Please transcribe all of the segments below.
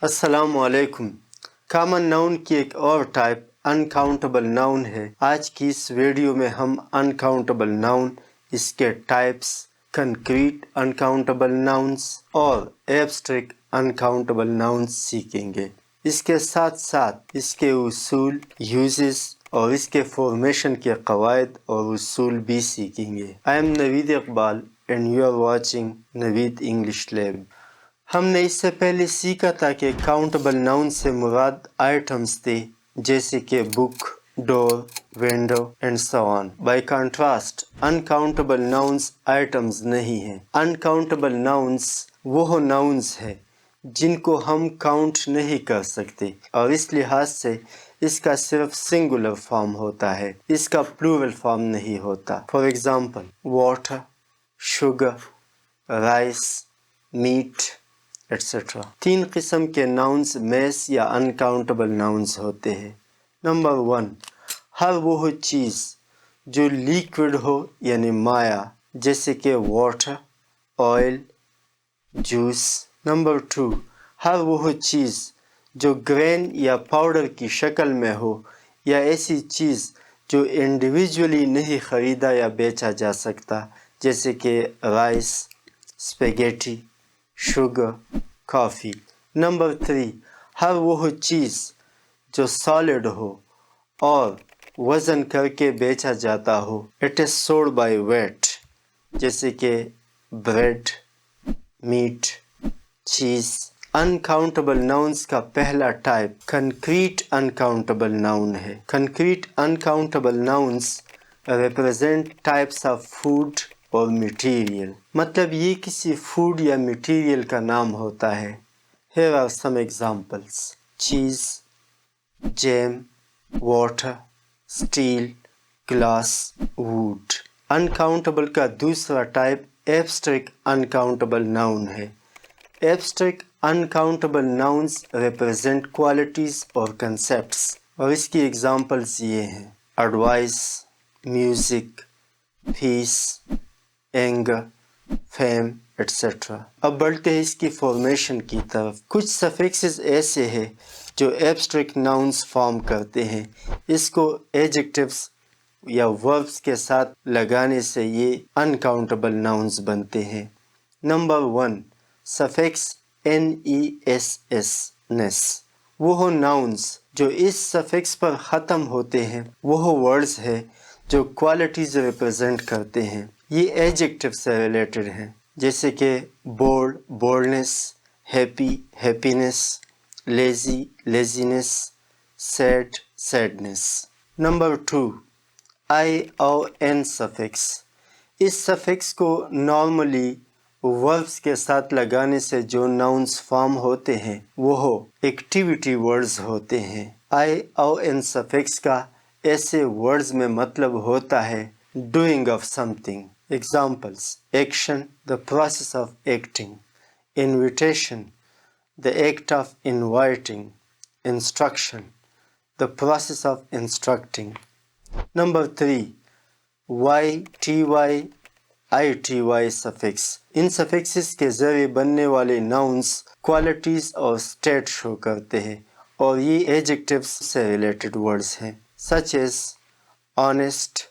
السلام علیکم۔ Common noun کی ایک اور ٹائپ انکاؤنٹیبل ناؤن ہے۔ آج کی اس ویڈیو میں ہم انکاؤنٹیبل ناؤن، اس کے ٹائپس، کنکریٹ انکاؤنٹیبل ناؤنس اور ایبسٹریکٹ انکاؤنٹیبل ناؤنس سیکھیں گے۔ اس کے ساتھ ساتھ اس کے اصول، یوزز اور اس کے فارمیشن کے قواعد اور اصول بھی سیکھیں گے۔ I am Naveed Iqbal and you are watching Naveed English lab. ہم نے اس سے پہلے سیکھا تھا کہ کاؤنٹیبل ناؤن سے مراد آئٹمز تھے، جیسے کہ book, door, window and so on. By contrast uncountable nouns items نہیں ہیں۔ انکاؤنٹیبل ناؤنس وہ ناؤنس ہیں جن کو ہم کاؤنٹ نہیں کر سکتے، اور اس لحاظ سے اس کا صرف سنگولر فارم ہوتا ہے، اس کا پلورل فارم نہیں ہوتا۔ For example water, sugar, rice, meat etcetera. تین قسم کے ناؤنس میس یا انکاؤنٹیبل ناؤنس ہوتے ہیں۔ نمبر 1، ہر وہ چیز جو لیکوڈ ہو یعنی مائع، جیسے کہ واٹر، آئل، جوس۔ نمبر 2، ہر وہ چیز جو گرین یا پاؤڈر کی شکل میں ہو، یا ایسی چیز جو انڈیویجولی نہیں خریدا یا بیچا جا سکتا، جیسے کہ رائس، اسپیگیٹی، شوگر، کافی۔ نمبر 3، ہر وہ چیز جو سالڈ ہو اور وزن کر کے بیچا جاتا ہو، it is sold by weight, جیسے کہ bread, meat, cheese. Uncountable nouns کا پہلا ٹائپ کنکریٹ انکاؤنٹیبل ناؤن ہے۔ Concrete uncountable nouns represent types of food اور مٹیریل، مطلب یہ کسی فوڈ یا مٹیریل کا نام ہوتا ہے۔ Here are some examples: cheese, jam, water, steel, glass, wood۔ Uncountable کا دوسرا ٹائپ ایبسٹریکٹ انکاؤنٹیبل ناؤن ہے۔ Abstract uncountable nouns represent qualities اور کنسیپٹس، اور اس کی ایگزامپلس یہ ہیں: ایڈوائس، میوزک، پیس، اینگر، فیم ایٹسٹرا۔ اب بڑھتے ہیں اس کی فارمیشن کی طرف۔ کچھ سفکسز ایسے ہیں جو ایبسٹریکٹ ناؤنس فارم کرتے ہیں۔ اس کو ایجیکٹیوز یا وربس کے ساتھ لگانے سے یہ انکاؤنٹیبل ناؤنس بنتے ہیں۔ نمبر 1، سفکس NESS، نیس۔ وہ ناؤنس جو اس سفکس پر ختم ہوتے ہیں وہ ورڈز ہیں جو کوالٹیز ریپرزینٹ کرتے ہیں۔ یہ ایجیکٹیو سے ریلیٹڈ ہیں، جیسے کہ bold, boldness, happy, happiness, lazy, laziness, sad, sadness. Number 2، ION suffix. اس سفکس کو نارملی وربس کے ساتھ لگانے سے جو ناؤنس فارم ہوتے ہیں وہ ایکٹیویٹی ورڈز ہوتے ہیں۔ ION سفکس کا ایسے ورڈز میں مطلب ہوتا ہے doing of some thing. Examples: action, the process of acting; invitation, the act of inviting; instruction, the process of instructing۔ Number 3، YTY ITY suffix. ان سفکسز کے ذریعے بننے والے ناؤنس کوالٹیز اور اسٹیٹ شو کرتے ہیں، اور یہ ایجیکٹیوز سے ریلیٹڈ ورڈز ہیں، such as honest،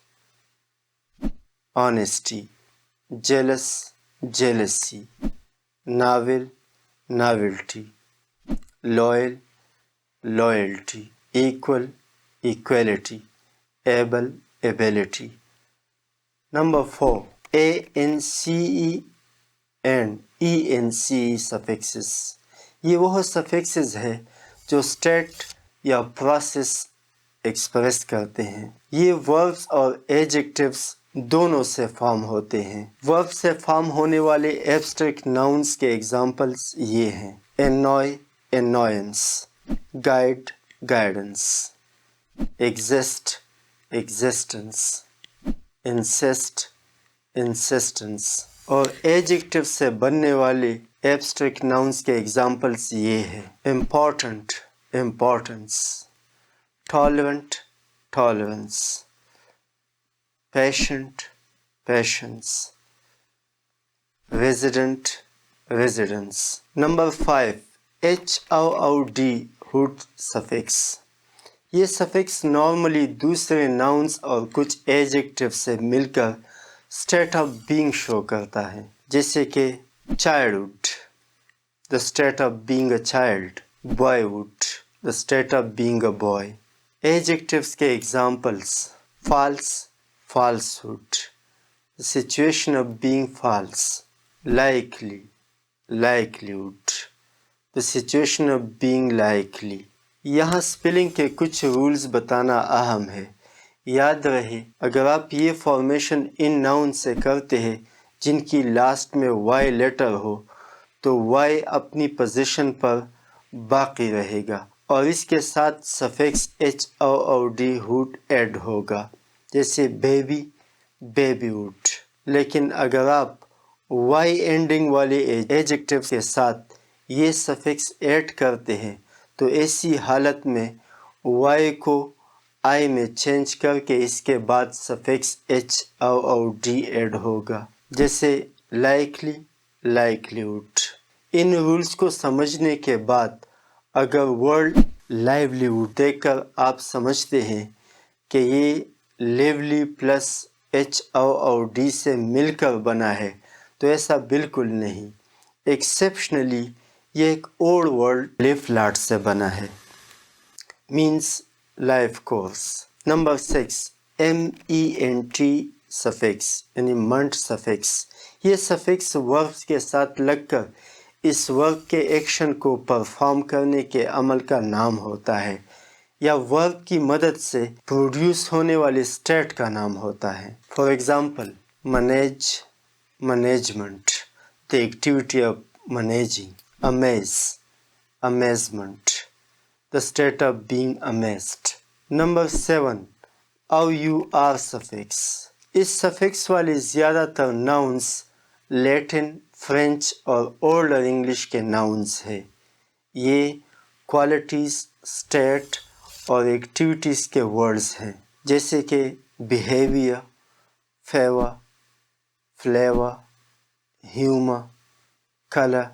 honesty، jealous، jealousy، novel، novelty، loyal، loyalty، equal، equality، able، ability۔ Number 4، ANCE and ENCE سفکسز۔ یہ وہ سفکسز ہیں جو اسٹیٹ یا پروسیس ایکسپریس کرتے ہیں۔ یہ وربس اور ایجیکٹیوز دونوں سے فارم ہوتے ہیں۔ ورب سے فارم ہونے والے ایبسٹریکٹ ناؤنس کے ایگزامپلس یہ ہیں: annoy، annoyance، guide، guidance، exist، existence، insist، insistence۔ اور ایجیکٹیو سے بننے والے ایبسٹریکٹ ناؤنس کے ایگزامپلس یہ ہیں: important، importance، tolerant، tolerance، patient، patience، resident، residence۔ Number 5، HOOD hood suffix. یہ سفکس نارملی دوسرے ناؤنس اور کچھ ایجیکٹیو سے مل کر اسٹیٹ آف بینگ شو کرتا ہے، جیسے کہ childhood, the state of being a child; boyhood, the state of being a boy. Adjectives کے examples: false, falsehood, the situation of being false; likely, likelihood, the situation of being likely. یہاں spelling کے کچھ rules بتانا اہم ہے۔ یاد رہے اگر آپ یہ فارمیشن ان ناؤن سے کرتے ہیں جن کی لاسٹ میں وائی لیٹر ہو تو وائی اپنی پوزیشن پر باقی رہے گا اور اس کے ساتھ سفکس HOOD ہوڈ ایڈ ہوگا، جیسے بیبی، بیبی ووڈ۔ لیکن اگر آپ وائی اینڈنگ والے ایجیکٹیو کے ساتھ یہ سفکس ایڈ کرتے ہیں تو ایسی حالت میں وائی کو آئی میں چینج کر کے اس کے بعد سفکس HOOD ایڈ ہوگا، جیسے لائکلی، لائکلیہڈ۔ ان رولز کو سمجھنے کے بعد اگر ورڈ لائیولیہڈ دیکھ کر آپ سمجھتے ہیں کہ یہ لیولی پلس HOOD سے مل کر بنا ہے تو ایسا بالکل نہیں، ایکسیپشنلی یہ ایک اولڈ ورڈ لیف لاٹ سے بنا ہے، means life course. Number 6 MENT suffix یعنی منٹ سفکس۔ یہ سفکس ورب کے ساتھ لگ کر اس ورب کے ایکشن کو پرفارم کرنے کے عمل کا نام ہوتا ہے یا ورب کی مدد سے پروڈیوس ہونے والے اسٹیٹ کا نام ہوتا ہے۔ For example manage, management, the activity of managing; amaze, amazement, the state of being amazed. Number 7 OUR suffix. اس سفکس والے زیادہ تر ناؤنس لیٹن، فرینچ اور اولڈر انگلش کے ناؤنس ہیں۔ یہ کوالٹیز، اسٹیٹ اور ایکٹیویٹیز کے ورڈز ہیں، جیسے کہ behaviour, favour, flavour, humour, colour,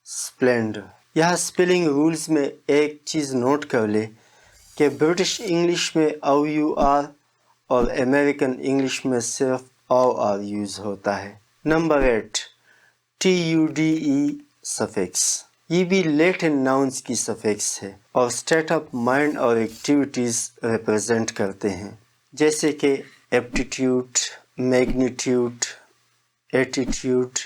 splendour. یہاں اسپیلنگ رولز میں ایک چیز نوٹ کر لے کہ برٹش انگلش میں OUR اور امریکن انگلش میں صرف OR یوز ہوتا ہے۔ نمبر 8 TUDE سفکس۔ یہ بھی لیٹن ناؤنس کی سفکس ہے اور اسٹیٹ آف مائنڈ اور ایکٹیویٹیز ریپرزینٹ کرتے ہیں، جیسے کہ ایپٹیٹیوڈ، میگنیٹیوڈ، ایٹیٹیوڈ،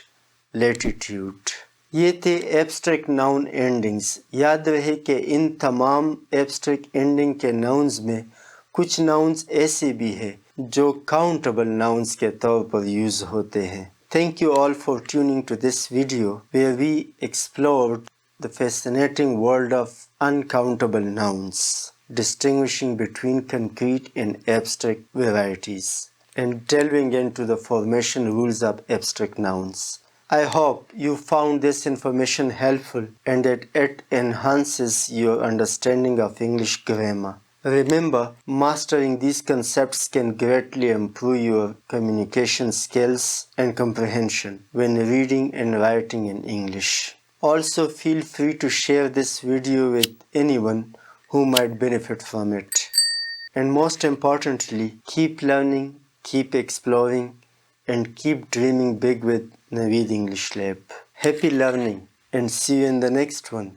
لیٹیٹیوڈ۔ یہ تھے ایبسٹریکٹ ناؤن اینڈنگز۔ یاد رہے کہ ان تمام ایبسٹریکٹ اینڈنگ کے ناؤنز میں کچھ ناؤنز ایسے بھی ہیں جو کاؤنٹیبل ناؤنز کے طور پر یوز ہوتے ہیں۔ Thank you all for tuning to this video where we explored the fascinating world of uncountable nouns, distinguishing between concrete and abstract varieties, and delving into the formation rules of abstract nouns. I hope you found this information helpful and that it enhances your understanding of English grammar. Remember, mastering these concepts can greatly improve your communication skills and comprehension when reading and writing in English. Also, feel free to share this video with anyone who might benefit from it. And most importantly, keep learning, keep exploring, and keep dreaming big with Naveed English Lab. Happy learning and see you in the next one.